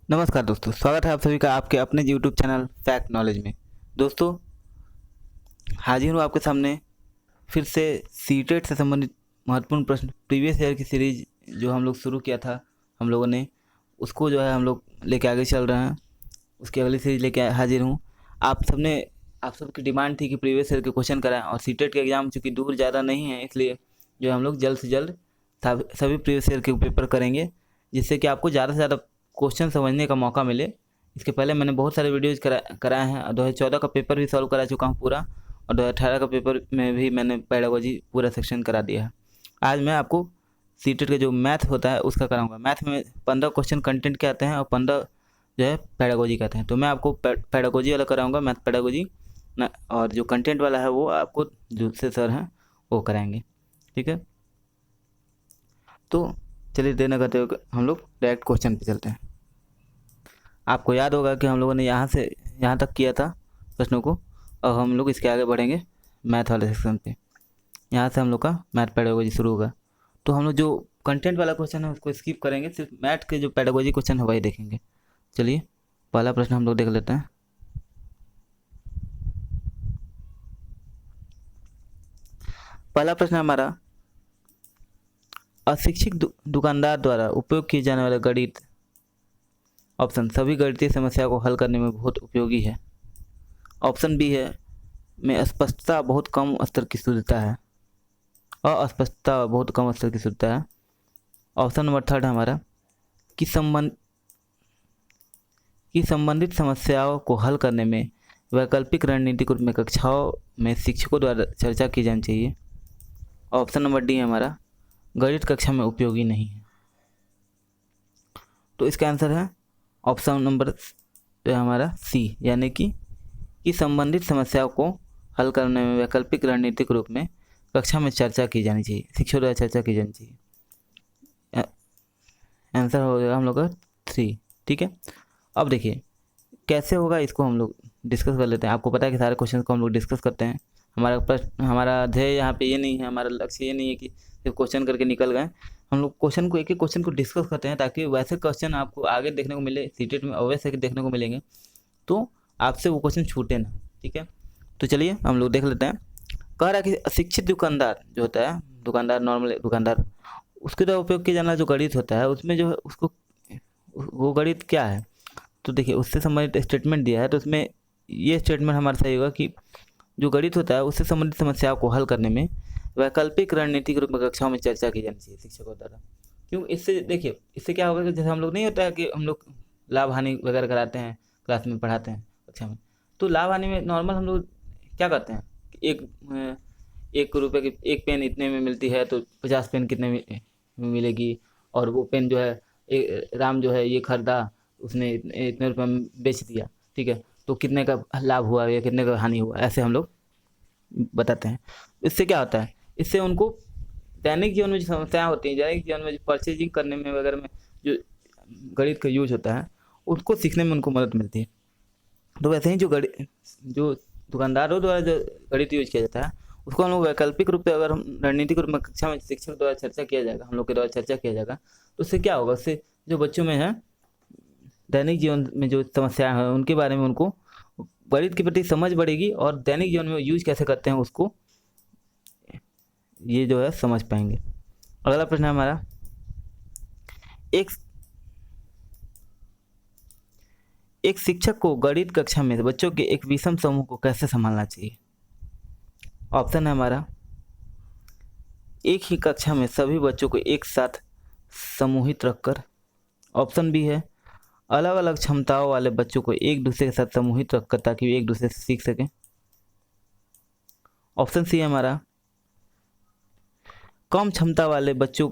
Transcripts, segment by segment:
नमस्कार दोस्तों, स्वागत है आप सभी का आपके अपने यूट्यूब चैनल फैक्ट नॉलेज में। दोस्तों, हाजिर हूँ आपके सामने फिर से सीटेट से संबंधित महत्वपूर्ण प्रश्न प्रीवियस ईयर की सीरीज जो हम लोग शुरू किया था हम लोगों ने, उसको जो है हम लोग लेके आगे चल रहे हैं। उसकी अगली सीरीज लेके हाजिर हूँ। आप सबकी डिमांड थी कि प्रीवियस ईयर के क्वेश्चन कराएं, और सीटेट के एग्ज़ाम चूँकि दूर ज़्यादा नहीं है, इसलिए जो हम लोग जल्द से जल्द सभी प्रीवियस ईयर के पेपर करेंगे, जिससे कि आपको ज़्यादा से ज़्यादा क्वेश्चन समझने का मौका मिले। इसके पहले मैंने बहुत सारे वीडियोज़ कराए हैं। 2014 का पेपर भी सॉल्व करा चुका हूँ पूरा, और 2018 का पेपर में भी मैंने पेडागोजी पूरा सेक्शन करा दिया है। आज मैं आपको सीटेट का जो मैथ होता है उसका कराऊंगा। मैथ में 15 क्वेश्चन कंटेंट के आते हैं और 15 जो है पेडागोजी का आते हैं। तो मैं आपको पेडागोजी वाला कराऊंगा, मैथ पेडागोजी ना, और जो कंटेंट वाला है वो आपको दूसरे सर हैं वो कराएंगे। ठीक है, तो चलिए देर न करते हुए हम लोग डायरेक्ट क्वेश्चन पे चलते हैं। आपको याद होगा कि हम लोगों ने यहाँ से यहाँ तक किया था प्रश्नों को, और हम लोग इसके आगे बढ़ेंगे मैथ वाले सेक्शन पे। यहाँ से हम लोग का मैथ पेडागोजी शुरू होगा। तो हम लोग जो कंटेंट वाला क्वेश्चन है उसको स्किप करेंगे, सिर्फ मैथ के जो पेडागोजी क्वेश्चन है वही देखेंगे। चलिए पहला प्रश्न हम लोग देख लेते हैं। पहला प्रश्न हमारा, अशिक्षित दुकानदार द्वारा उपयोग किए जाने वाले गणित ऑप्शन सभी गणितीय समस्या को हल करने में बहुत उपयोगी है। ऑप्शन बी है में अस्पष्टता बहुत कम स्तर की शुद्धता है, अस्पष्टता बहुत कम स्तर की शुद्धता है। ऑप्शन नंबर थर्ड हमारा कि संबंधित समस्याओं को हल करने में वैकल्पिक रणनीतिक रूप में कक्षाओं में शिक्षकों द्वारा चर्चा की जानी चाहिए। ऑप्शन नंबर डी हमारा गणित कक्षा में उपयोगी नहीं है। तो इसका आंसर है ऑप्शन नंबर हमारा सी, यानी कि संबंधित समस्याओं को हल करने में वैकल्पिक रणनीतिक रूप में कक्षा में चर्चा की जानी चाहिए, शिक्षकों द्वारा चर्चा की जानी चाहिए। आंसर हो जाएगा हम लोग का 3। ठीक है, अब देखिए कैसे होगा, इसको हम लोग डिस्कस कर लेते हैं। आपको पता है कि सारे क्वेश्चन को हम लोग डिस्कस करते हैं। हमारा ध्येय यहाँ पे ये नहीं है, हमारा लक्ष्य ये नहीं है कि सिर्फ क्वेश्चन करके निकल गए। हम लोग क्वेश्चन को एक एक क्वेश्चन को डिस्कस करते हैं, ताकि वैसे क्वेश्चन आपको आगे देखने को मिले, सीटेट में अवश्य देखने को मिलेंगे, तो आपसे वो क्वेश्चन छूटे ना। ठीक है, तो चलिए हम लोग देख लेते हैं। कह रहा है कि अशिक्षित दुकानदार जो होता है, दुकानदार नॉर्मल दुकानदार, उसके द्वारा उपयोग किया जाना जो गणित होता है उसमें जो है उसको वो गणित क्या है। तो देखिए उससे संबंधित स्टेटमेंट दिया है, तो उसमें ये स्टेटमेंट हमारा सही होगा कि जो गणित होता है उससे संबंधित समस्याओं को हल करने में वैकल्पिक रणनीतिक रूप में कक्षाओं में चर्चा की जानी चाहिए शिक्षकों द्वारा। क्यों, इससे देखिए इससे क्या होगा कि जैसे हम लोग नहीं होता है कि हम लोग लाभ हानि वगैरह कराते हैं, क्लास में पढ़ाते हैं कक्षा में, तो लाभ हानि में नॉर्मल हम लोग क्या करते हैं कि 1 रुपये की एक पेन इतने में मिलती है, तो 50 पेन कितने में मिलेगी, और वो पेन जो है राम जो है ये खरीदा, उसने इतने रुपये में बेच दिया। ठीक है, तो कितने का लाभ हुआ या कितने का हानि हुआ, ऐसे हम लोग बताते हैं। इससे क्या होता है, इससे उनको दैनिक जीवन में जो समस्याएं होती हैं, दैनिक जीवन में जो परचेजिंग करने में वगैरह में जो गणित का यूज होता है उसको सीखने में उनको मदद मिलती है। तो वैसे ही जो दुकानदारों द्वारा जो गणित यूज किया जाता है उसको हम लोग वैकल्पिक रूप से, अगर हम रणनीतिक रूप में कक्षा में शिक्षक द्वारा चर्चा किया जाएगा, हम लोग के द्वारा चर्चा किया जाएगा, तो उससे क्या होगा, उससे जो बच्चों में है दैनिक जीवन में जो समस्याएं हैं उनके बारे में उनको गणित के प्रति समझ बढ़ेगी, और दैनिक जीवन में यूज कैसे करते हैं उसको ये जो है समझ पाएंगे। अगला प्रश्न है हमारा, एक एक शिक्षक को गणित कक्षा में बच्चों के एक विषम समूह को कैसे संभालना चाहिए। ऑप्शन है हमारा, एक ही कक्षा में सभी बच्चों को एक साथ समूहित रखकर। ऑप्शन बी है, अलग अलग क्षमताओं वाले बच्चों को एक दूसरे के साथ समूहित रखकर ताकि वे एक दूसरे से सीख सकें। ऑप्शन सी है हमारा, कम क्षमता वाले बच्चों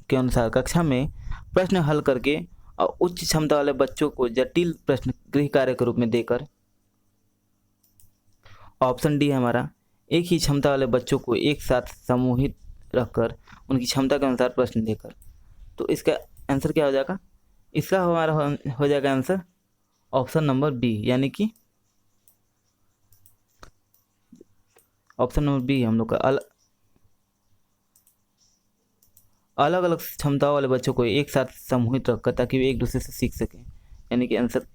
के अनुसार कक्षा में प्रश्न हल करके और उच्च क्षमता वाले बच्चों को जटिल प्रश्न गृह कार्य के रूप में देकर। ऑप्शन डी है हमारा, एक ही क्षमता वाले बच्चों को एक साथ समूहित रखकर उनकी क्षमता के अनुसार प्रश्न देकर। तो इसका आंसर क्या हो जाएगा, इसका हमारा हो जाएगा आंसर ऑप्शन नंबर बी, यानी कि ऑप्शन नंबर बी हम लोग का अलग अलग क्षमताओं वाले बच्चों को एक साथ समूहित रखकर ताकि वे एक दूसरे से सीख सकें। यानी कि आंसर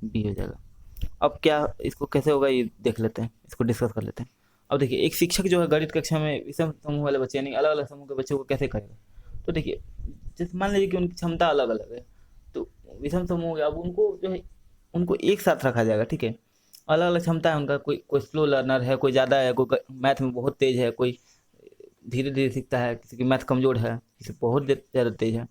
बी हो जाएगा। अब क्या इसको कैसे होगा ये देख लेते हैं, इसको डिस्कस कर लेते हैं। अब देखिए, एक शिक्षक जो है गणित कक्षा में विषम समूह वाले बच्चे यानी अलग अलग समूह के बच्चों को कैसे करेगा। तो देखिए, जैसे मान लीजिए कि उनकी क्षमता अलग अलग है, तो विषम समूह हो गया, अब उनको जो है उनको एक साथ रखा जाएगा, ठीक है। अलग अलग क्षमता है उनका, कोई कोई स्लो लर्नर है, कोई ज़्यादा है, कोई मैथ में बहुत तेज है, कोई धीरे धीरे सीखता है, किसी की मैथ कमजोर है, किसी बहुत ज़्यादा तेज है।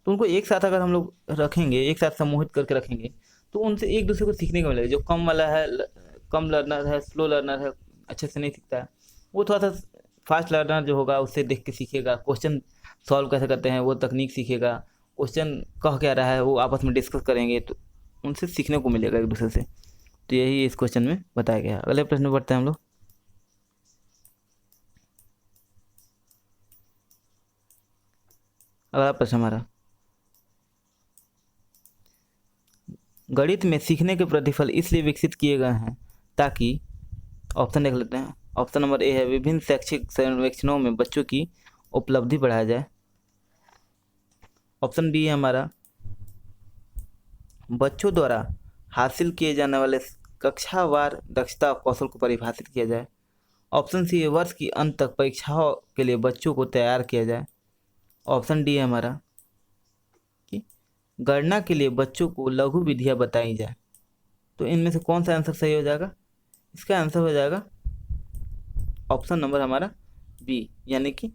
तो उनको एक साथ अगर हम लोग रखेंगे, एक साथ समूहित करके रखेंगे, तो उनसे एक दूसरे को सीखने को मिलेगा। जो कम वाला है, कम लर्नर है, स्लो लर्नर है, अच्छे से नहीं सीखता है, वो थोड़ा सा फास्ट लर्नर जो होगा उससे देख के सीखेगा। क्वेश्चन सॉल्व कैसे करते हैं वो तकनीक सीखेगा, क्वेश्चन कह क्या रहा है वो आपस में डिस्कस करेंगे, तो उनसे सीखने को मिलेगा एक दूसरे से। तो यही इस क्वेश्चन में बताया गया है। अगले प्रश्न पढ़ते हैं हम लोग। अगला प्रश्न हमारा, गणित में सीखने के प्रतिफल इसलिए विकसित किए गए हैं ताकि, ऑप्शन देख लेते हैं। ऑप्शन नंबर ए है, विभिन्न शैक्षिक सर्वेक्षणों में बच्चों की उपलब्धि बढ़ाया जाए। ऑप्शन बी है हमारा, बच्चों द्वारा हासिल किए जाने वाले कक्षावार दक्षता और कौशल को परिभाषित किया जाए। ऑप्शन सी है, वर्ष की अंत तक परीक्षाओं के लिए बच्चों को तैयार किया जाए। ऑप्शन डी है हमारा कि गणना के लिए बच्चों को लघु विधियां बताई जाए। तो इनमें से कौन सा आंसर सही हो जाएगा? इसका आंसर हो जाएगा ऑप्शन नंबर हमारा बी, यानी कि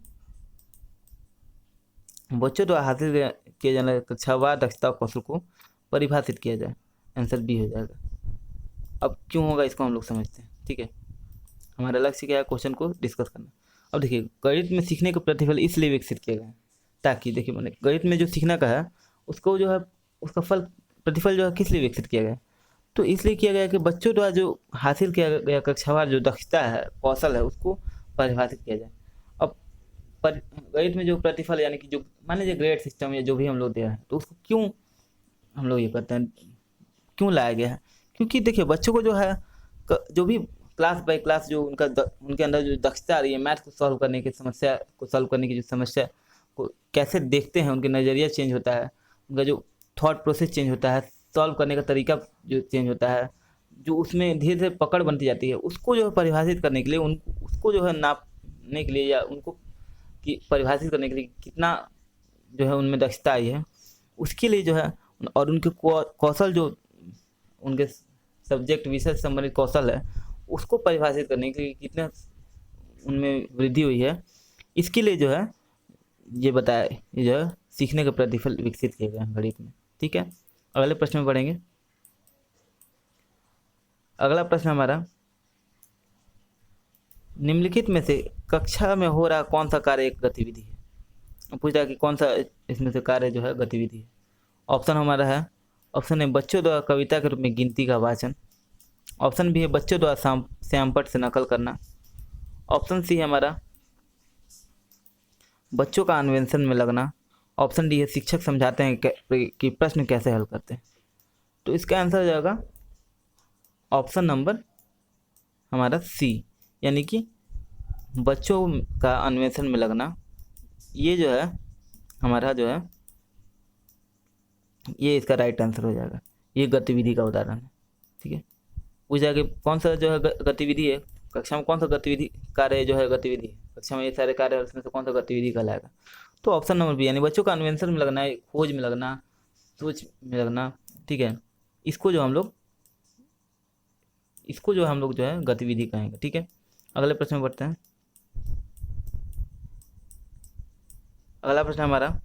बच्चों द्वारा हासिल किए जाने वाले कक्षावार दक्षता और कौशल को परिभाषित किया जाए। आंसर बी हो जाएगा। अब क्यों होगा इसको हम लोग समझते हैं, ठीक है। हमारा लक्ष्य क्या है? क्वेश्चन को डिस्कस करना। अब देखिए, गणित में सीखने के प्रतिफल इसलिए विकसित किए गए हैं ताकि, देखिए मैंने गणित में जो सीखना का है उसको जो है उसका फल प्रतिफल जो है किस लिए विकसित किया गया? तो इसलिए किया गया कि बच्चों द्वारा जो हासिल किया गया कक्षावार जो दक्षता है, कौशल है, उसको परिभाषित किया जाए। अब गणित में जो प्रतिफल यानी कि जो मान लीजिए ग्रेड सिस्टम या जो भी हम लोग दिया है, तो उसको क्यों हम लोग ये करते हैं, क्यों लाया गया है? क्योंकि देखिए, बच्चों को जो है जो भी क्लास बाय क्लास जो उनके अंदर जो दक्षता आ रही है, मैथ को सॉल्व करने की समस्या को सॉल्व करने की जो समस्या को कैसे देखते हैं, उनके नज़रिया चेंज होता है, उनका जो थॉट प्रोसेस चेंज होता है, सॉल्व करने का तरीका जो चेंज होता है, जो उसमें धीरे धीरे पकड़ बनती जाती है, उसको जो है परिभाषित करने के लिए उसको जो है नापने के लिए या उनको कि परिभाषित करने के लिए कितना जो है उनमें दक्षता आई है, उसके लिए जो है, और उनके कौशल जो उनके सब्जेक्ट विषय से संबंधित कौशल है उसको परिभाषित करने के लिए कितना उनमें वृद्धि हुई है, इसके लिए जो है ये बताया, ये जो है सीखने के प्रतिफल विकसित किए गए हैं गणित में, ठीक है। अगले प्रश्न में पढ़ेंगे। अगला प्रश्न हमारा, निम्नलिखित में से कक्षा में हो रहा कौन सा कार्य एक गतिविधि है? पूछा कि कौन सा इसमें से कार्य जो है गतिविधि है। ऑप्शन हमारा है, ऑप्शन ए बच्चों द्वारा कविता के रूप में गिनती का वाचन। ऑप्शन बी है बच्चों द्वारा श्यामपट्ट से नकल करना। ऑप्शन सी है हमारा बच्चों का अन्वेषण में लगना। ऑप्शन डी है शिक्षक समझाते हैं कि प्रश्न कैसे हल करते हैं। तो इसका आंसर हो जाएगा ऑप्शन नंबर हमारा सी, यानी कि बच्चों का अन्वेषण में लगना। ये जो है हमारा जो है ये इसका राइट आंसर हो जाएगा। ये गतिविधि का उदाहरण है, ठीक है। पूछा कि कौन सा जो है गतिविधि है, कक्षा में कौन सा गतिविधि कार्य जो है गतिविधि है, कक्षा में ये सारे कार्य है उसमें से कौन सा गतिविधि कहलाएगा? तो ऑप्शन नंबर बी, यानी बच्चों का अन्वेषण में लगना, खोज में लगना, सोच में लगना, ठीक है। इसको जो हम लोग जो है गतिविधि कहेंगे, ठीक है। अगले प्रश्न में बढ़ते हैं। अगला प्रश्न हमारा,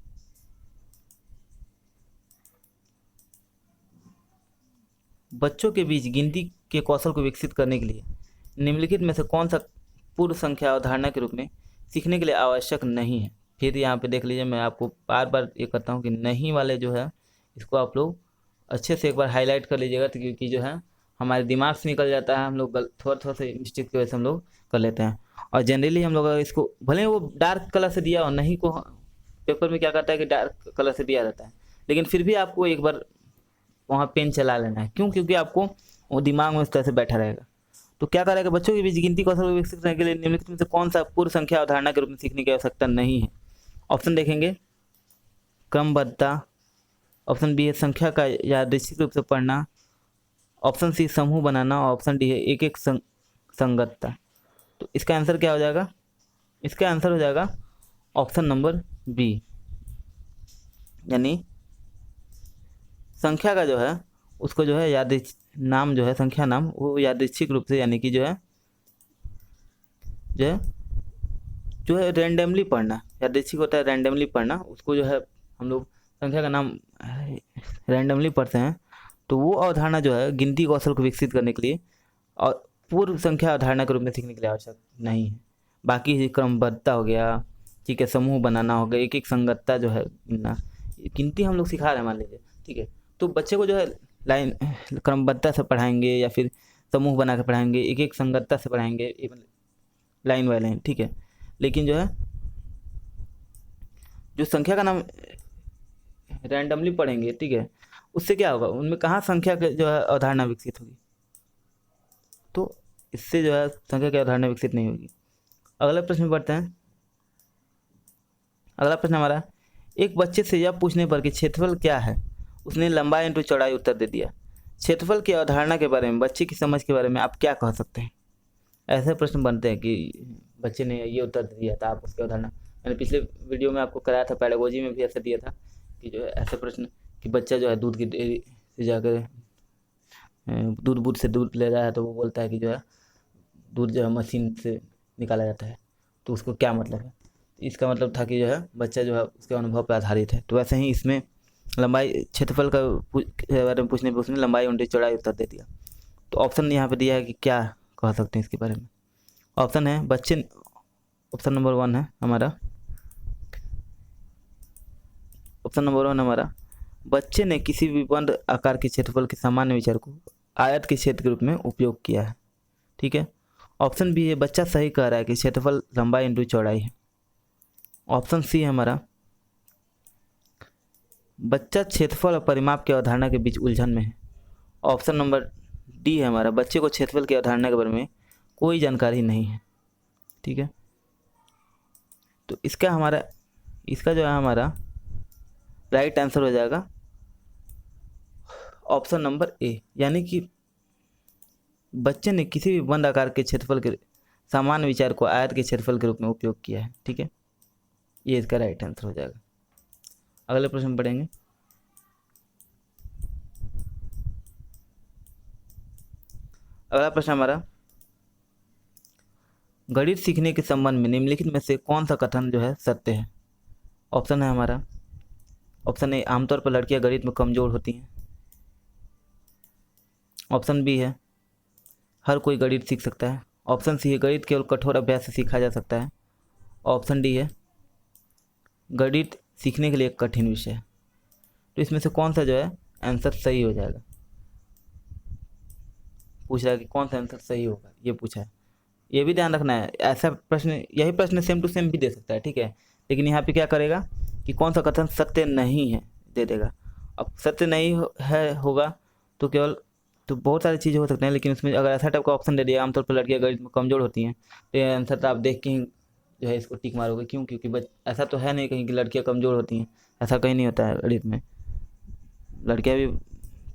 बच्चों के बीच गिनती के कौशल को विकसित करने के लिए निम्नलिखित में से कौन सा पूर्व संख्या अवधारणा के रूप में सीखने के लिए आवश्यक नहीं है? फिर यहाँ पे देख लीजिए, मैं आपको बार बार ये करता हूँ कि नहीं वाले जो है इसको आप लोग अच्छे से एक बार हाईलाइट कर लीजिएगा, तो क्योंकि जो है हमारे दिमाग से निकल जाता है, हम लोग थोड़ा से मिस्टेक की वजह से हम लोग कर लेते हैं। और जनरली हम लोग इसको भले वो डार्क कलर से दिया और नहीं को पेपर में क्या करता है कि डार्क कलर से दिया रहता है, लेकिन फिर भी आपको एक बार वहाँ पेन चला लेना है। क्यों? क्योंकि आपको वो दिमाग में उस तरह से बैठा रहेगा। तो क्या करेगा, बच्चों के बीच गिनती कौशल को विकसित करने के लिए निम्नलिखित में से कौन सा पूर्व संख्या अवधारणा के रूप में सीखने की आवश्यकता नहीं है? ऑप्शन देखेंगे, क्रमबद्धता, ऑप्शन बी है संख्या का यादृच्छिक रूप से पढ़ना, ऑप्शन सी समूह बनाना, ऑप्शन डी है एक एक संगतता। तो इसका आंसर क्या हो जाएगा? इसका आंसर हो जाएगा ऑप्शन नंबर बी, यानी संख्या का जो है उसको जो है नाम जो है संख्या नाम वो यादृच्छिक रूप से, यानी कि जो है रैंडमली पढ़ना, यादृच्छिक होता है रैंडमली पढ़ना, उसको जो है हम लोग संख्या का नाम रैंडमली पढ़ते हैं। तो वो अवधारणा जो है गिनती कौशल को विकसित करने के लिए और पूर्व संख्या अवधारणा के रूप में सीखने के लिए आवश्यक नहीं है। बाकी क्रमबद्धता हो गया, ठीक है, समूह बनाना हो गया, एक एक संगतता जो है गिनती हम लोग सिखा रहे हैं मान लीजिए, ठीक है, तो बच्चे को जो है लाइन क्रमबद्धता से पढ़ाएंगे या फिर समूह बना के पढ़ाएंगे, एक एक संगतता से पढ़ाएंगे, लाइन बाय लाइन, ठीक है। लेकिन जो है जो संख्या का नाम रैंडमली पढ़ेंगे, ठीक है, उससे क्या होगा, उनमें कहाँ संख्या के जो है अवधारणा विकसित होगी, तो इससे जो है संख्या की अवधारणा विकसित नहीं होगी। अगला प्रश्न पढ़ते हैं। अगला प्रश्न हमारा, एक बच्चे से यह पूछने पर कि क्षेत्रफल क्या है, उसने लंबाई इंटू चौड़ाई उत्तर दे दिया। क्षेत्रफल की अवधारणा के बारे में, बच्चे की समझ के बारे में आप क्या कह सकते हैं? ऐसे प्रश्न बनते हैं कि बच्चे ने ये उत्तर दिया था, आप उसकी अवधारणा, मैंने पिछले वीडियो में आपको कराया था, पेडागोजी में भी ऐसा दिया था कि जो है ऐसे प्रश्न कि बच्चा जो है दूध की डेयरी से जाकर दूध से दूध ले रहा है, तो वो बोलता है कि जो है दूध जो है मशीन से निकाला जाता है, तो उसको क्या मतलब है? इसका मतलब था कि जो है बच्चा जो है उसके अनुभव पर आधारित है। तो वैसे ही इसमें लंबाई क्षेत्रफल का बारे में पूछने पर उसने लंबाई इंटू चौड़ाई उत्तर दे दिया। तो ऑप्शन यहाँ पे दिया है कि क्या कह सकते हैं इसके बारे में। ऑप्शन है बच्चे, ऑप्शन नंबर 1 है हमारा, ऑप्शन नंबर 1 हमारा, बच्चे ने किसी भी बंद आकार के क्षेत्रफल के सामान्य विचार को आयत के क्षेत्र के रूप में उपयोग किया है, ठीक है। ऑप्शन बी है बच्चा सही कह रहा है कि क्षेत्रफल लंबाई इंटू चौड़ाई है। ऑप्शन सी है हमारा, बच्चा क्षेत्रफल और परिमाप की अवधारणा के बीच उलझन में है। ऑप्शन नंबर डी है हमारा, बच्चे को क्षेत्रफल की अवधारणा के बारे में कोई जानकारी नहीं है, ठीक है। तो इसका जो है हमारा राइट आंसर हो जाएगा ऑप्शन नंबर ए, यानी कि बच्चे ने किसी भी बंद आकार के क्षेत्रफल के सामान्य विचार को आयत के क्षेत्रफल के रूप में उपयोग किया है, ठीक है, ये इसका राइट आंसर हो जाएगा। अगले प्रश्न पढ़ेंगे। अगला प्रश्न हमारा, गणित सीखने के संबंध में निम्नलिखित में से कौन सा कथन जो है सत्य है? ऑप्शन है हमारा, ऑप्शन ए आमतौर पर लड़कियां गणित में कमजोर होती हैं। ऑप्शन बी है हर कोई गणित सीख सकता है। ऑप्शन सी है गणित केवल कठोर अभ्यास से सीखा जा सकता है। ऑप्शन डी है गणित सीखने के लिए एक कठिन विषय है। तो इसमें से कौन सा जो है आंसर सही हो जाएगा? पूछ रहा है कि कौन सा आंसर सही होगा, ये पूछा है। ये भी ध्यान रखना है, ऐसा प्रश्न, यही प्रश्न सेम टू सेम भी दे सकता है, ठीक है, लेकिन यहाँ पे क्या करेगा कि कौन सा कथन सत्य नहीं है दे देगा। अब सत्य नहीं होगा तो केवल, तो बहुत सारी चीज़ें हो सकती हैं, लेकिन उसमें अगर ऐसा टाइप का ऑप्शन दे दिया आमतौर पर लड़कियां गणित में कमजोर होती हैं, तो ये आंसर तो आप देख के ही जो है इसको टिक मारोगे। क्यों? क्योंकि ऐसा तो है नहीं कहीं कि लड़कियां कमज़ोर होती हैं, ऐसा कहीं नहीं होता है। गणित में लड़कियां भी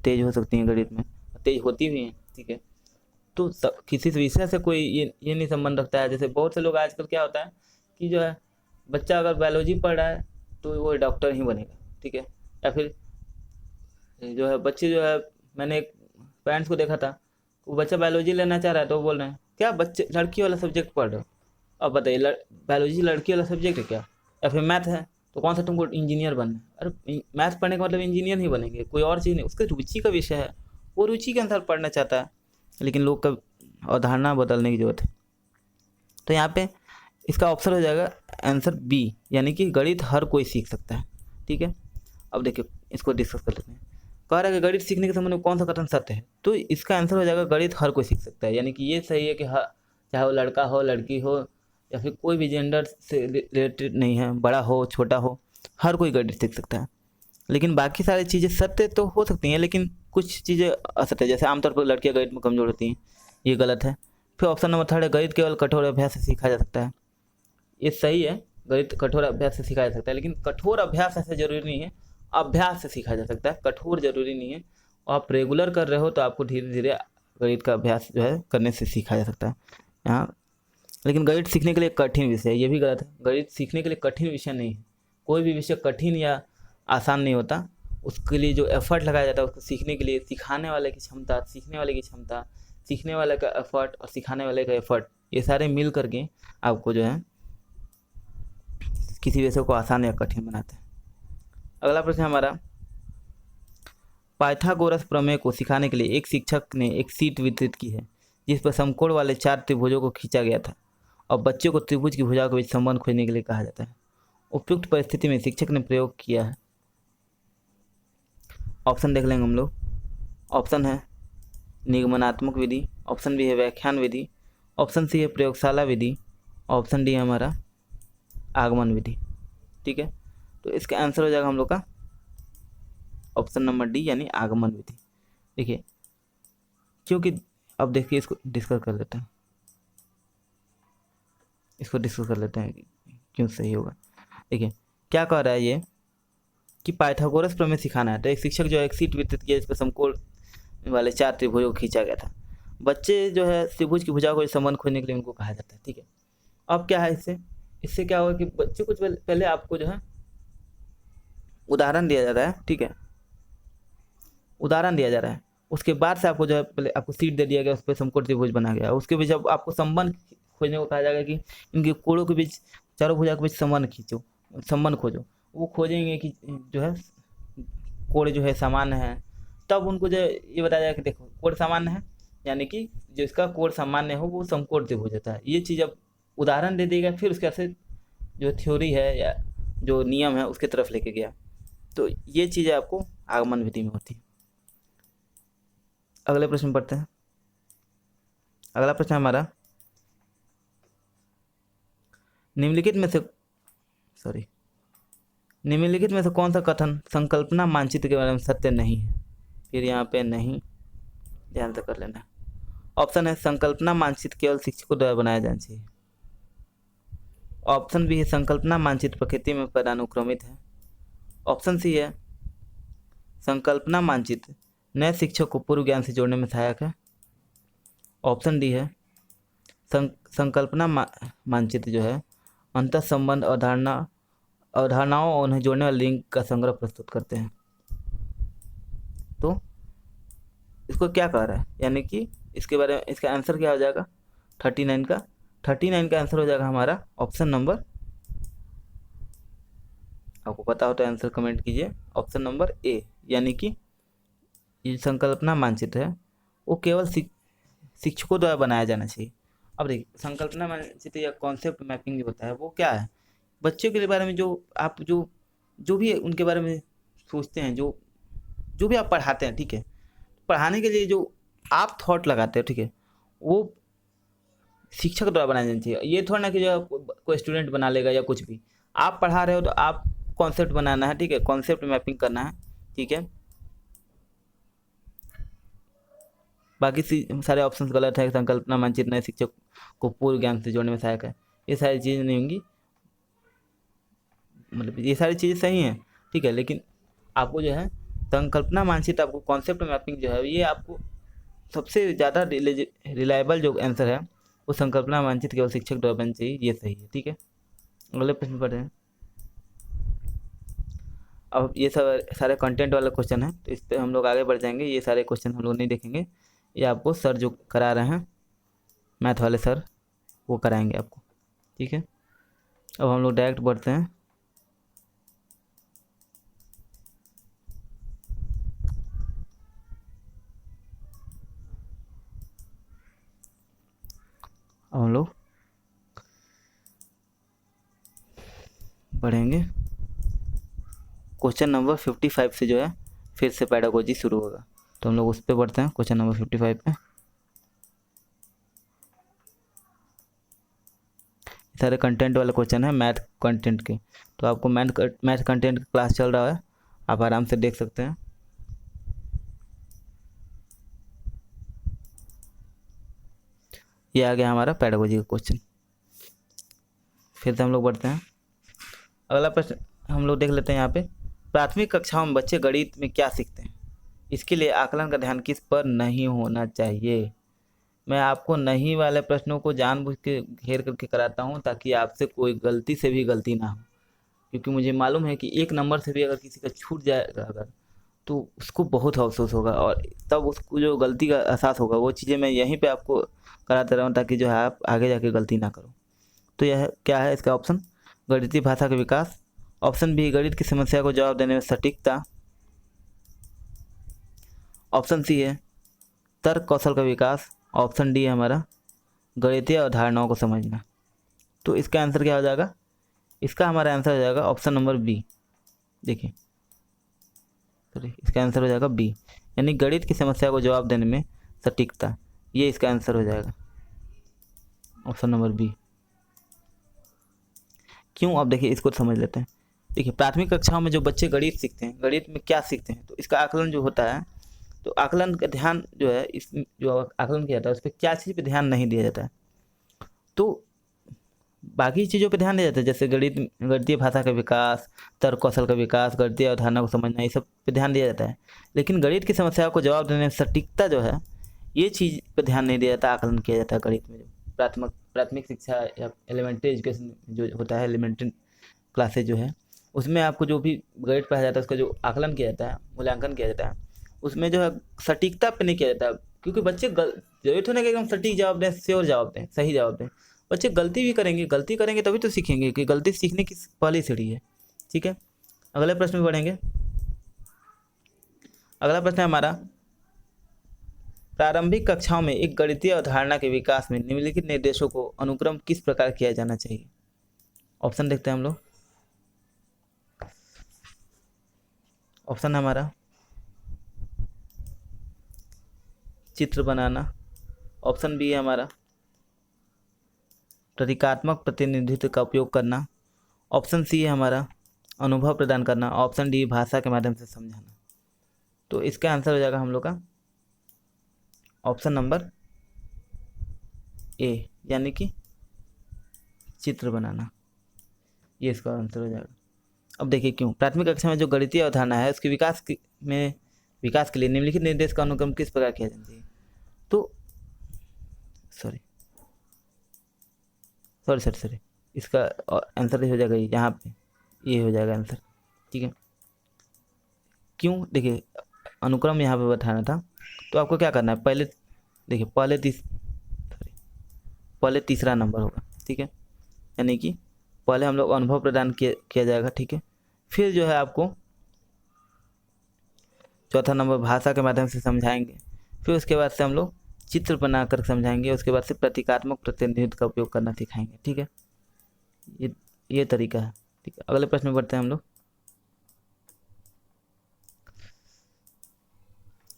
तेज़ हो सकती हैं, गणित में तेज़ होती भी हैं, ठीक है। तो किसी विषय से कोई ये नहीं संबंध रखता है। जैसे बहुत से लोग आजकल क्या होता है कि जो है बच्चा अगर बायोलॉजी पढ़ रहा है तो वो डॉक्टर ही बनेगा, ठीक है, या फिर जो है बच्चे जो है, मैंने एक पेरेंट्स को देखा था, वो बच्चा बायोलॉजी लेना चाह रहा है तो वो बोल रहे हैं क्या बच्चे लड़की वाला सब्जेक्ट पढ़ रहे हो? अब बताइए, बायोलॉजी लड़की वाला सब्जेक्ट है क्या? या फिर मैथ है तो कौन सा तुमको इंजीनियर बनना है? अरे मैथ पढ़ने का मतलब इंजीनियर ही बनेंगे, कोई और चीज़ नहीं। उसके रुचि का विषय है, वो रुचि के अनुसार पढ़ना चाहता है, लेकिन लोग का अवधारणा बदलने की जरूरत है। तो यहाँ पे इसका ऑप्शन हो जाएगा आंसर बी, यानी कि गणित हर कोई सीख सकता है, ठीक है। अब देखिए इसको डिस्कस कर लेते हैं। कह रहा है कि गणित सीखने के संबंध में कौन सा कथन सत्य है, तो इसका आंसर हो जाएगा गणित हर कोई सीख सकता है, यानी कि ये सही है कि चाहे वो लड़का हो, लड़की हो, या फिर कोई भी जेंडर से रिलेटेड नहीं है, बड़ा हो छोटा हो, हर कोई गणित सीख सकता है। लेकिन बाकी सारी चीज़ें सत्य तो हो सकती हैं, लेकिन कुछ चीज़ें असत्य, जैसे आमतौर पर लड़कियां गणित में कमजोर होती हैं, ये गलत है। फिर ऑप्शन नंबर 3 है गणित केवल कठोर अभ्यास से सीखा जा सकता है, ये सही है, गणित कठोर अभ्यास से सीखा जा सकता है, लेकिन कठोर अभ्यास ऐसा जरूरी नहीं है, अभ्यास से सीखा जा सकता है, कठोर जरूरी नहीं है। और आप रेगुलर कर रहे हो तो आपको धीरे धीरे गणित का अभ्यास जो है करने से सीखा जा सकता है यहाँ। लेकिन गणित सीखने के लिए कठिन विषय है, ये भी गलत है। गणित सीखने के लिए कठिन विषय नहीं है। कोई भी विषय कठिन या आसान नहीं होता। उसके लिए जो एफर्ट लगाया जाता है उसको सीखने के लिए, सिखाने वाले की क्षमता, सीखने वाले की क्षमता, सीखने वाले का एफर्ट और सिखाने वाले का एफर्ट, ये सारे मिल करके आपको जो है किसी विषय को आसान या कठिन बनाते हैं। अगला प्रश्न हमारा, पाइथागोरस प्रमेय को सिखाने के लिए एक शिक्षक ने एक शीट वितरित की है जिस पर समकोण वाले 4 त्रिभुजों को खींचा गया था और बच्चों को त्रिभुज की भुजाओं के बीच संबंध खोजने के लिए कहा जाता है। उपयुक्त परिस्थिति में शिक्षक ने प्रयोग किया है। ऑप्शन देख लेंगे हम लोग। ऑप्शन है निगमनात्मक विधि, ऑप्शन बी है व्याख्यान विधि, ऑप्शन सी है प्रयोगशाला विधि, ऑप्शन डी है हमारा आगमन विधि। ठीक है, तो इसका आंसर हो जाएगा हम लोग का ऑप्शन नंबर डी यानी आगमन विधि। देखिए, क्योंकि अब देखिए इसको डिस्कस कर लेते हैं, क्यों सही होगा। देखिए क्या कह रहा है ये कि पाइथागोरस प्रमेय सिखाना है। तो एक शिक्षक जो है एक शीट वितरित किया, इस पर समकोण वाले 4 त्रिभुजों को खींचा गया था। बच्चे जो है त्रिभुज की भुजा को संबंध खोजने के लिए उनको कहा जाता है। ठीक है, अब क्या है इससे क्या होगा कि बच्चे कुछ पहले आपको जो है उदाहरण दिया जा रहा है। ठीक है, उदाहरण दिया जा रहा है, उसके बाद से आपको जो है पहले आपको सीट दे दिया गया, उस पर समकोण त्रिभुज बना गया। उसके बीच अब आपको संबंध खोजने को कहा जाएगा कि इनके कोणों के बीच, चारों भुजा के बीच संबंध खोजो। वो खोजेंगे कि जो है कोण जो है सामान्य है, तब उनको जो ये बताया जाएगा कि देखो कोण सामान्य है, यानी कि जो इसका कोण सामान्य हो वो समकोण त्रिभुज होता है। ये चीज़ अब उदाहरण दे देगा, फिर उसके से जो थ्योरी है या जो नियम है उसके तरफ लेके गया। तो ये चीज़ें आपको आगमन विधि में होती है। अगले प्रश्न पढ़ते हैं। अगला प्रश्न हमारा, निम्नलिखित में से कौन सा कथन संकल्पना मानचित्र के बारे में सत्य नहीं है। फिर यहाँ पे नहीं, ध्यान से कर लेना। ऑप्शन है संकल्पना मानचित्र केवल शिक्षकों द्वारा बनाया जाना चाहिए। ऑप्शन बी है संकल्पना मानचित्र प्रकृति में पदानुक्रमित है। ऑप्शन सी है संकल्पना मानचित्र नए शिक्षक को पूर्व ज्ञान से जोड़ने में सहायक है। ऑप्शन डी है संकल्पना मानचित्र जो है अंतर संबंध अवधारणाओं और उन्हें जोड़ने वाले लिंक का संग्रह प्रस्तुत करते हैं। तो इसको क्या कह रहा है, यानी कि इसके बारे में इसका आंसर क्या हो जाएगा 39 का आंसर हो जाएगा हमारा ऑप्शन नंबर, आपको पता हो तो आंसर कमेंट कीजिए, ऑप्शन नंबर ए, यानी कि ये संकल्पना मानचित्र है वो केवल शिक्षकों द्वारा बनाया जाना चाहिए। अब देखिए संकल्पना मानचित्र या कॉन्सेप्ट मैपिंग जो होता है वो क्या है, बच्चों के बारे में जो आप जो भी उनके बारे में सोचते हैं, जो भी आप पढ़ाते हैं, ठीक है, पढ़ाने के लिए जो आप थॉट लगाते हो, ठीक है, वो शिक्षक द्वारा बनाया जाना चाहिए। ये थोड़ा ना कि जो कोई स्टूडेंट बना लेगा या कुछ भी, आप पढ़ा रहे हो तो आप कॉन्सेप्ट बनाना है। ठीक है, कॉन्सेप्ट मैपिंग करना है। ठीक है, बाकी सारे ऑप्शन गलत है। संकल्पना मानचित्र नए शिक्षक को पूर्व ज्ञान से जोड़ने में सहायक है, ये सारी चीज़ें नहीं होंगी, मतलब ये सारी चीज़ें सही हैं। ठीक है, लेकिन आपको जो है संकल्पना मानचित्र, आपको कॉन्सेप्ट मैपिंग जो है ये आपको सबसे ज़्यादा रिलायबल जो आंसर है वो संकल्पना मानचित्र केवल शिक्षक द्वारा बनना चाहिए, ये सही है। ठीक है, अगले प्रश्न पढ़ते हैं। अब ये सब सारे कंटेंट वाला क्वेश्चन है, तो इस पर हम लोग आगे बढ़ जाएंगे। ये सारे क्वेश्चन हम लोग नहीं देखेंगे, ये आपको सर जो करा रहे हैं, मैथ वाले सर, वो कराएंगे आपको। ठीक है, अब हम लोग डायरेक्ट बढ़ते हैं। अब हम लोग बढ़ेंगे क्वेश्चन नंबर 55 से, जो है फिर से पेडागोजी शुरू होगा, तो हम लोग उस पर बढ़ते हैं, क्वेश्चन नंबर 55 पे। सारे कंटेंट वाले क्वेश्चन है मैथ कंटेंट के, तो आपको मैथ कंटेंट का क्लास चल रहा है, आप आराम से देख सकते हैं। ये आ गया हमारा पेडागोजी का क्वेश्चन। फिर से हम लोग बढ़ते हैं। अगला प्रश्न हम लोग देख लेते हैं यहाँ पे, प्राथमिक कक्षाओं में बच्चे गणित में क्या सीखते हैं, इसके लिए आकलन का ध्यान किस पर नहीं होना चाहिए। मैं आपको नहीं वाले प्रश्नों को जानबूझ के घेर करके कराता हूँ ताकि आपसे कोई गलती से भी गलती ना हो, क्योंकि मुझे मालूम है कि एक नंबर से भी अगर किसी का छूट जाएगा अगर, तो उसको बहुत अफसोस होगा, और तब उसको जो गलती का एहसास होगा वो चीज़ें मैं यहीं पे आपको कराते रहा हूँ ताकि जो है आप आगे जाके गलती ना करो। तो यह क्या है इसका ऑप्शन, गणितीय भाषा का विकास। ऑप्शन बी, गणित की समस्या को जवाब देने में सटीकता। ऑप्शन सी है तर्क कौशल का विकास। ऑप्शन डी है हमारा गणितीय अवधारणाओं को समझना। तो इसका आंसर क्या हो जाएगा, इसका हमारा आंसर हो जाएगा ऑप्शन नंबर बी। देखिए सॉरी, इसका आंसर हो जाएगा बी, यानी गणित की समस्या को जवाब देने में सटीकता। ये इसका आंसर हो जाएगा ऑप्शन नंबर बी। क्यों, अब देखिए इसको समझ लेते हैं। देखिए प्राथमिक कक्षाओं में जो बच्चे गणित सीखते हैं, गणित में क्या सीखते हैं, तो इसका आकलन जो होता है, तो आकलन का ध्यान जो है, इस जो आकलन किया जाता है उस पर क्या चीज़ पे ध्यान नहीं दिया जाता है। तो बाकी चीज़ों पे ध्यान दिया जाता है, जैसे गणितीय भाषा का विकास, तर्क कौशल का विकास, गणितीय अवधारणा को समझना, ये सब पे ध्यान दिया जाता है। लेकिन गणित की समस्याओं को जवाब देने में सटीकता जो है, ये चीज़ पे ध्यान नहीं दिया जाता, आकलन किया जाता है गणित में। जो प्राथमिक शिक्षा या एलिमेंट्री एजुकेशन जो होता है, एलिमेंट्री क्लासेज जो है, उसमें आपको जो भी गणित पढ़ाया जाता है उसका जो आकलन किया जाता है, मूल्यांकन किया जाता है, उसमें जो है सटीकता पे नहीं किया जाता, क्योंकि बच्चे जरूरत होने कि एकदम सटीक जवाब दें, श्योर जवाब दें, सही जवाब दें। बच्चे गलती भी करेंगे, गलती करेंगे तभी तो सीखेंगे, कि गलती सीखने की पहली सीढ़ी है। ठीक है, अगले प्रश्न में बढ़ेंगे। अगला प्रश्न है हमारा, प्रारंभिक कक्षाओं में एक गणितीय अवधारणा के विकास में निम्नलिखित निर्देशों को अनुक्रम किस प्रकार किया जाना चाहिए। ऑप्शन देखते हैं हम लोग। ऑप्शन है हमारा चित्र बनाना। ऑप्शन बी है हमारा प्रतीकात्मक प्रतिनिधित्व का उपयोग करना। ऑप्शन सी है हमारा अनुभव प्रदान करना। ऑप्शन डी भाषा के माध्यम से समझाना। तो इसका आंसर हो जाएगा हम लोग का ऑप्शन नंबर ए, यानी कि चित्र बनाना, ये इसका आंसर हो जाएगा। अब देखिए क्यों, प्राथमिक कक्षा में जो गणितीय अवधारणा है उसके विकास के लिए निम्नलिखित निर्देश का अनुक्रम किस प्रकार किया जाना चाहिए। तो सॉरी, इसका आंसर हो जाएगा यहाँ पे, ये हो जाएगा आंसर। ठीक है, क्यों, देखिए अनुक्रम यहाँ पे बताना था, तो आपको क्या करना है, पहले देखिए पहले तीसरा नंबर होगा। ठीक है, यानी कि पहले हम लोग अनुभव प्रदान किया जाएगा। ठीक है, फिर जो है आपको चौथा नंबर भाषा के माध्यम से समझाएंगे, फिर उसके बाद से हम लोग चित्र बनाकर समझाएंगे, उसके बाद से प्रतीकात्मक प्रतिनिधित्व का उपयोग करना सिखाएंगे। ठीक है, ये तरीका है। ठीक है, अगले प्रश्न में बढ़ते हैं हम लोग।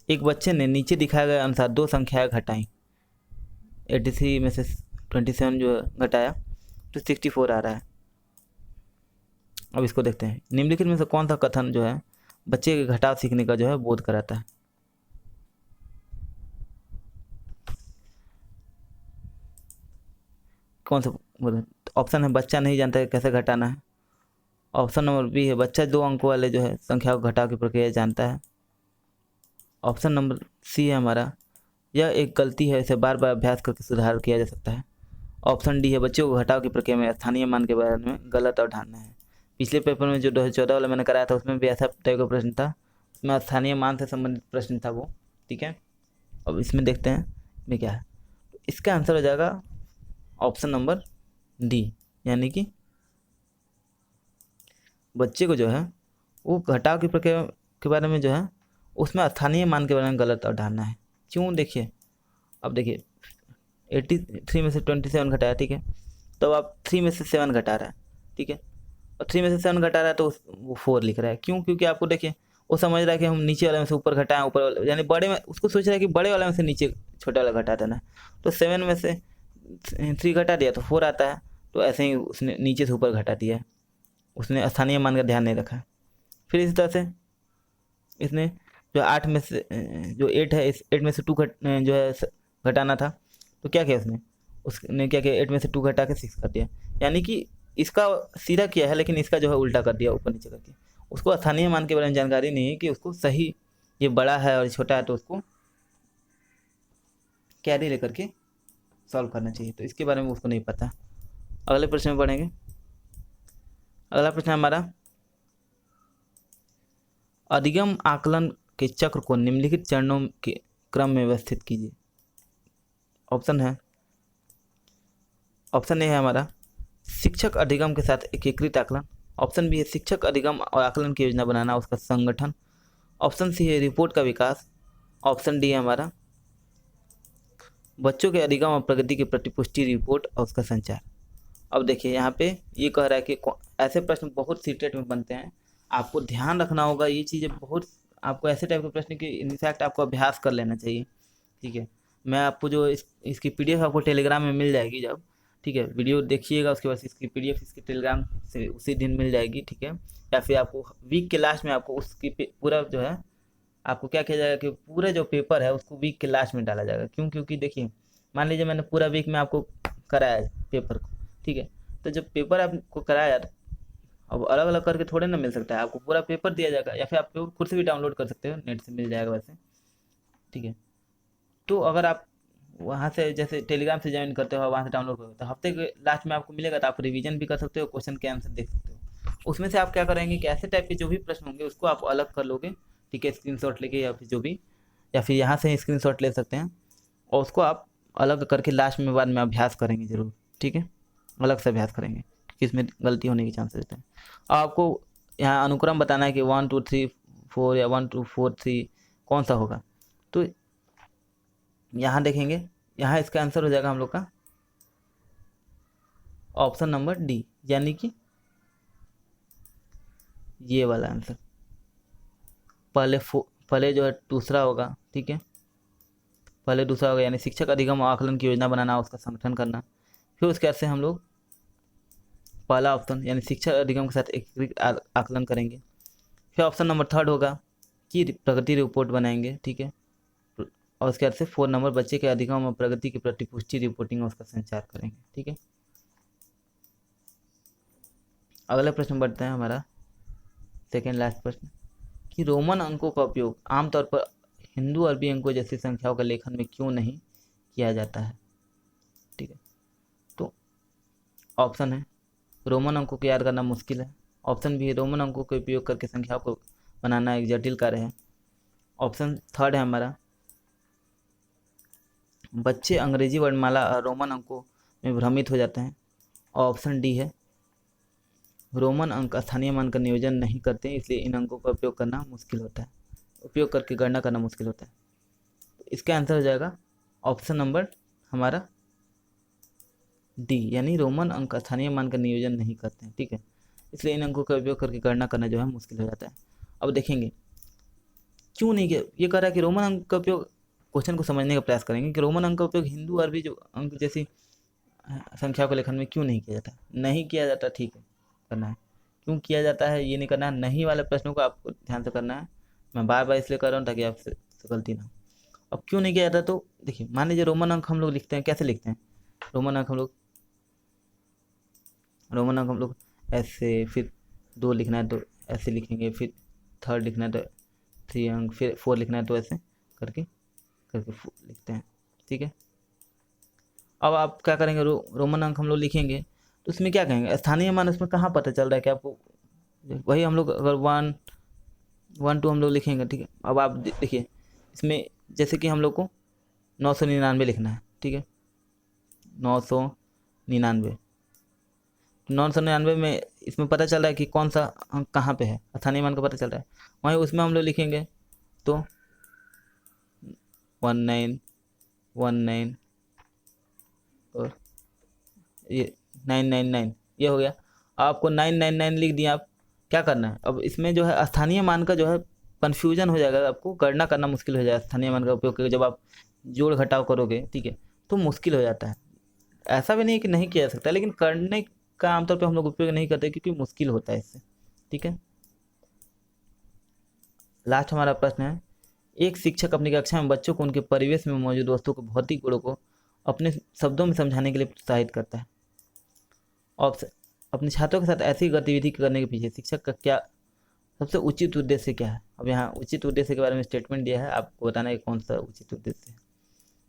एक बच्चे ने नीचे दिखाए गए अनुसार दो संख्याएं घटाई, 83 में से 27 जो घटाया तो 64 आ रहा है। अब इसको देखते हैं, निम्नलिखित में से कौन सा कथन जो है बच्चे के घटाव सीखने का जो है बोध कराता है। कौन सा ऑप्शन है, बच्चा नहीं जानता है कैसे घटाना है। ऑप्शन नंबर बी है, बच्चा 2 अंकों वाले जो है संख्या को घटाव की प्रक्रिया जानता है। ऑप्शन नंबर सी है हमारा, यह एक गलती है, इसे बार बार अभ्यास करके सुधार किया जा सकता है। ऑप्शन डी है, बच्चों को घटाव की प्रक्रिया में स्थानीय मान के बारे में गलत अवधारणा है। पिछले पेपर में जो 2014 वाला मैंने कराया था उसमें भी ऐसा टाइप का प्रश्न था, उसमें स्थानीय मान से संबंधित प्रश्न था वो। ठीक है, अब इसमें देखते हैं इसमें क्या है। इसका आंसर हो जाएगा ऑप्शन नंबर डी, यानी कि बच्चे को जो है वो घटाव की प्रक्रिया के बारे में जो है उसमें स्थानीय मान के बारे में गलत अवधारणा है। क्यों, देखिए अब देखिए 83 में से 27 घटाया। ठीक है, तो आप 3 में से 7 घटा रहा है। ठीक है, और 3 में से 7 घटा रहा है तो वो 4 लिख रहा है। क्यों, क्योंकि आपको देखिए वो समझ रहा है कि हम नीचे वाले में से ऊपर घटाएं, ऊपर वाले यानी बड़े में, उसको सोच रहा है कि बड़े वाले में से नीचे छोटा वाला घटा देना है। तो 7 में से 3 घटा दिया तो 4 आता है, तो ऐसे ही उसने नीचे से ऊपर घटा दिया है, उसने स्थानीय मान का ध्यान नहीं रखा है। फिर इसी तरह से इसने जो 8 में से जो 8 है, इस 8 में से 2 जो है घटाना था, तो क्या किया उसने क्या किया, 8 में से 2 घटा के 6 कर दिया। यानी कि इसका सीधा किया है लेकिन इसका जो है उल्टा कर दिया, ऊपर नीचे करके। उसको स्थानीय मान के बारे में जानकारी नहीं है कि उसको सही, ये बड़ा है और छोटा है तो उसको कैरी लेकर के सॉल्व करना चाहिए, तो इसके बारे में उसको नहीं पता। अगले प्रश्न में पढ़ेंगे। अगला प्रश्न है हमारा, अधिगम आकलन के चक्र को निम्नलिखित चरणों के क्रम में व्यवस्थित कीजिए। ऑप्शन ए है हमारा शिक्षक अधिगम के साथ एकीकृत आकलन। ऑप्शन बी है शिक्षक अधिगम और आकलन की योजना बनाना, उसका संगठन। ऑप्शन सी है रिपोर्ट का विकास। ऑप्शन डी है हमारा बच्चों के अधिगम और प्रगति की प्रतिपुष्टि रिपोर्ट और उसका संचार। अब देखिए यहाँ पे ये कह रहा है कि ऐसे प्रश्न बहुत सीटेट में बनते हैं, आपको ध्यान रखना होगा ये चीज़ें बहुत, आपको ऐसे टाइप के प्रश्न की इनफैक्ट आपको अभ्यास कर लेना चाहिए। ठीक है, मैं आपको जो इसकी पीडीएफ आपको टेलीग्राम में मिल जाएगी जब, ठीक है, वीडियो देखिएगा उसके बाद इसकी पीडीएफ इसके टेलीग्राम से उसी दिन मिल जाएगी। ठीक है, या फिर आपको वीक के लास्ट में आपको उसकी पूरा जो है आपको क्या किया जाएगा कि पूरा जो पेपर है उसको वीक के लास्ट में डाला जाएगा। क्यों? क्योंकि देखिए मान लीजिए मैंने पूरा वीक में आपको कराया पेपर को, ठीक है, तो जब पेपर आपको कराया अब अलग अलग करके थोड़े ना मिल सकता है, आपको पूरा पेपर दिया जाएगा, या फिर आप पेपर खुद से भी डाउनलोड कर सकते हो, नेट से मिल जाएगा वैसे। ठीक है, तो अगर आप वहाँ से जैसे टेलीग्राम से ज्वाइन करते हो, वहाँ से डाउनलोड करोगे तो हफ्ते के लास्ट में आपको मिलेगा, तो आप रिवीजन भी कर सकते हो, क्वेश्चन के आंसर देख सकते हो। उसमें से आप क्या करेंगे कि ऐसे टाइप के जो भी प्रश्न होंगे उसको आप अलग कर लोगे, ठीक है, स्क्रीनशॉट लेके, या फिर जो भी, या फिर यहाँ से स्क्रीनशॉट ले सकते हैं और उसको आप अलग करके लास्ट में बाद में अभ्यास करेंगे जरूर। ठीक है, अलग से अभ्यास करेंगे क्योंकि इसमें गलती होने के चांसेस रहते हैं। आपको यहाँ अनुक्रम बताना है कि 1 2 3 4 या 1 2 4 3 कौन सा होगा। तो यहाँ देखेंगे, यहाँ इसका आंसर हो जाएगा हम लोग का ऑप्शन नंबर डी, यानी कि ये वाला आंसर। पहले जो है दूसरा होगा, ठीक है, पहले दूसरा होगा, यानी शिक्षक अधिगम और आकलन की योजना बनाना, उसका संगठन करना। फिर उसके बाद से हम लोग पहला ऑप्शन यानी शिक्षक अधिगम के साथ एकीकृत आकलन करेंगे। फिर ऑप्शन नंबर 3 होगा कि प्रगति रिपोर्ट बनाएंगे। ठीक है, और उसके बाद से 4 नंबर बच्चे के अधिगम और प्रगति की प्रतिपुष्टि रिपोर्टिंग और उसका संचार करेंगे। ठीक है, अगला प्रश्न बढ़ते हैं हमारा सेकेंड लास्ट प्रश्न कि रोमन अंकों का उपयोग आमतौर पर हिंदू अरबी अंकों जैसी संख्याओं का लेखन में क्यों नहीं किया जाता है। ठीक है, तो ऑप्शन है रोमन अंकों को याद करना मुश्किल है। ऑप्शन बी है रोमन अंकों का उपयोग करके संख्याओं को बनाना एक जटिल कार्य है। ऑप्शन 3 है हमारा बच्चे अंग्रेजी वर्णमाला और रोमन अंकों में भ्रमित हो जाते हैं। और ऑप्शन डी है रोमन अंक स्थानीय मान का नियोजन नहीं करते, इसलिए इन अंकों का उपयोग करना मुश्किल होता है, उपयोग करके गणना करना मुश्किल होता है। तो इसका आंसर हो जाएगा ऑप्शन नंबर हमारा डी, यानी रोमन अंक स्थानीय मान का नियोजन नहीं करते हैं। ठीक है, इसलिए इन अंकों का उपयोग करके गणना करना जो है मुश्किल हो जाता है। अब देखेंगे क्यों नहीं किया, ये कह रहा है कि रोमन अंक का उपयोग, क्वेश्चन को समझने का प्रयास करेंगे कि रोमन अंक का उपयोग हिंदू अरबी जो अंक जैसी संख्या को लेखन में क्यों नहीं किया जाता। नहीं किया जाता, ठीक है, करना है, क्यों किया जाता है ये नहीं करना है, नहीं वाले प्रश्नों को आपको ध्यान से करना है। मैं बार बार इसलिए कर रहा हूँ ताकि आपसे गलती ना हो। अब क्यों नहीं किया जाता, तो देखिए मान लीजिए रोमन अंक हम लोग लिखते हैं, कैसे लिखते हैं रोमन अंक हम लोग ऐसे, फिर 2 लिखना है तो ऐसे लिखेंगे, फिर 3 लिखना है तो 3 अंक, फिर 4 लिखना है तो ऐसे करके लिखते हैं। ठीक है, अब आप क्या करेंगे, रोमन अंक हम लोग लिखेंगे तो उसमें क्या कहेंगे स्थानीय मान, उसमें कहाँ पता चल रहा है कि आपको, वही हम लोग अगर 1 1 2 हम लोग लिखेंगे। ठीक है, अब आप देखिए इसमें जैसे कि हम लोग को 999 लिखना है। ठीक है, 999 999 में इसमें पता चल रहा है कि कौन सा अंक कहाँ पे है, स्थानीय मान का पता चल रहा है, वहीं उसमें हम लोग लिखेंगे तो 1919 और ये 999 ये हो गया। आपको 999 लिख दिया, आप क्या करना है, अब इसमें जो है स्थानीय मान का जो है कन्फ्यूजन हो जाएगा, आपको गणना करना मुश्किल हो जाएगा स्थानीय मान का उपयोग करके, जब आप जोड़ घटाव करोगे, ठीक है, तो मुश्किल हो जाता है। ऐसा भी नहीं कि नहीं किया जा सकता, लेकिन करने का आमतौर पर हम लोग उपयोग नहीं करते क्योंकि मुश्किल होता है इससे। ठीक है, लास्ट हमारा प्रश्न है एक शिक्षक अपनी कक्षा में बच्चों को उनके परिवेश में मौजूद वस्तुओं के भौतिक गुणों को अपने शब्दों में समझाने के लिए प्रोत्साहित करता है। ऑप्शन अपने छात्रों के साथ ऐसी गतिविधि करने के पीछे शिक्षक का क्या सबसे उचित उद्देश्य क्या है। अब यहाँ उचित उद्देश्य के बारे में स्टेटमेंट दिया है, आपको बताना है कौन सा उचित उद्देश्य है।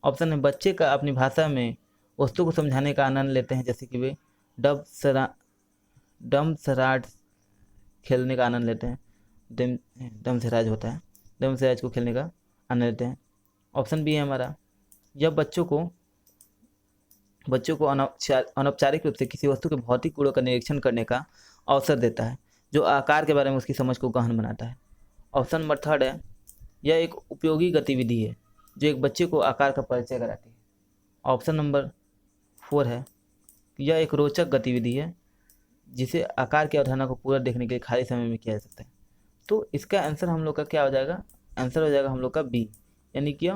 ऑप्शन है बच्चे का अपनी भाषा में वस्तु को समझाने का आनंद लेते हैं, जैसे कि वे डम सराड खेलने का आनंद लेते हैं, डम सराज होता है, डम सराज को खेलने का आनंद लेते हैं। ऑप्शन बी है हमारा, जब बच्चों को अनौपचारिक रूप से किसी वस्तु के भौतिक गुणों का निरीक्षण करने का अवसर देता है, जो आकार के बारे में उसकी समझ को गहन बनाता है। ऑप्शन नंबर थर्ड है, यह एक उपयोगी गतिविधि है जो एक बच्चे को आकार का परिचय कराती है। ऑप्शन नंबर 4 है, यह एक रोचक गतिविधि है जिसे आकार की अवधारणा को पूरा देखने के लिए खाली समय में किया जा सकता है। तो इसका आंसर हम लोग का क्या हो जाएगा, आंसर हो जाएगा हम लोग का बी, यानी कि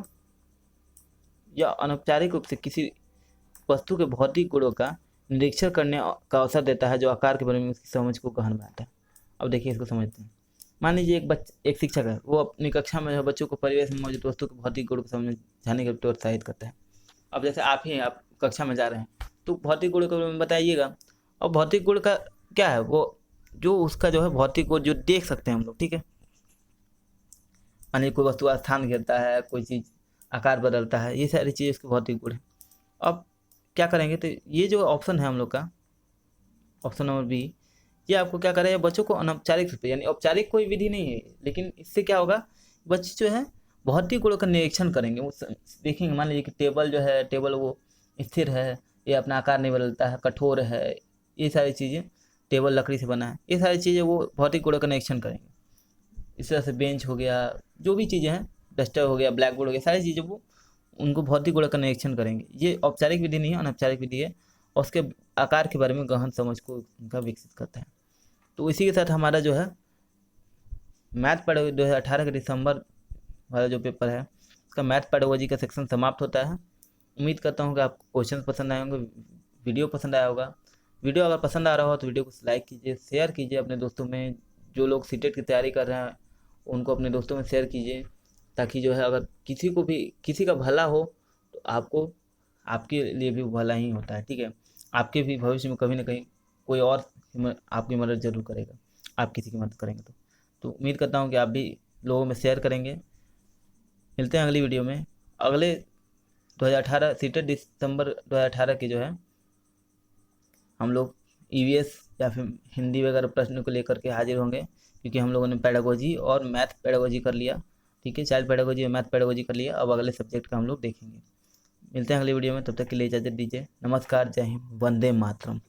यह अनौपचारिक रूप से किसी वस्तु के भौतिक गुणों का निरीक्षण करने का अवसर देता है जो आकार के बारे में उसकी समझ को गहन बनाता है। अब देखिए इसको समझते हैं। मान लीजिए एक शिक्षक है, वो अपनी कक्षा में जो बच्चों को परिवेश में मौजूद वस्तु के भौतिक गुणों को समझाने के लिए प्रोत्साहित करता है। अब जैसे आप कक्षा में जा रहे हैं तो भौतिक गुण के बारे में बताइएगा। और भौतिक गुण का क्या है, वो जो उसका जो है भौतिक गुण जो देख सकते हैं हम लोग, ठीक है। मान लीजिए कोई वस्तु स्थान घेरता है, कोई चीज़ आकार बदलता है, ये सारी चीज़ उसके भौतिक गुण है। अब क्या करेंगे, तो ये जो ऑप्शन है हम लोग का, ऑप्शन नंबर बी, ये आपको क्या करेगा, बच्चों को अनौपचारिक रूप से, यानी औपचारिक कोई विधि नहीं है, लेकिन इससे क्या होगा, बच्चे जो है भौतिक गुणों का निरीक्षण करेंगे। वो देखेंगे, मान लीजिए कि टेबल जो है, टेबल वो स्थिर है, ये अपना आकार नहीं बदलता है, कठोर है, ये सारी चीज़ें, टेबल लकड़ी से बना है, ये सारी चीज़ें वो भौतिक गुणों का निरीक्षण करेंगे। इस तरह से बेंच हो गया, जो भी चीज़ें हैं, डस्टर हो गया, ब्लैक बोर्ड हो गया, सारी चीज़ें वो उनको भौतिक गुण का निरीक्षण करेंगे। ये औपचारिक विधि नहीं है, अनौपचारिक विधि है, और उसके आकार के बारे में गहन समझ को उनका विकसित करता है। तो इसी के साथ हमारा जो है मैथ पेडागोजी 2018 के दिसंबर वाला जो पेपर है, उसका मैथ पेडागोजी का सेक्शन समाप्त होता है। उम्मीद करता हूँ कि आपको क्वेश्चन पसंद आए होंगे, वीडियो पसंद आया होगा। वीडियो अगर पसंद आ रहा हो तो वीडियो को लाइक कीजिए, शेयर कीजिए अपने दोस्तों में। जो लोग सीटेट की तैयारी कर रहे हैं उनको अपने दोस्तों में शेयर कीजिए, ताकि जो है अगर किसी का भला हो तो आपके लिए भी भला ही होता है, ठीक है। आपके भी भविष्य में कभी ना कहीं कोई और आपकी मदद जरूर करेगा, आप किसी की मदद करेंगे तो उम्मीद करता हूँ कि आप भी लोगों में शेयर करेंगे। मिलते हैं अगली वीडियो में। अगले 2018 सीटेट दिसंबर 2018 के जो है हम लोग EVS या फिर हिंदी वगैरह प्रश्न को लेकर के हाजिर होंगे, क्योंकि हम लोगों ने पेडागोजी और मैथ पेडागोजी कर लिया, ठीक है। चाइल्ड पेडागोजी और मैथ पेडागोजी कर लिया, अब अगले सब्जेक्ट का हम लोग देखेंगे। मिलते हैं अगली वीडियो में, तब तक के लिए इजाज़त दीजिए। नमस्कार, जय हिंद, वंदे मातरम।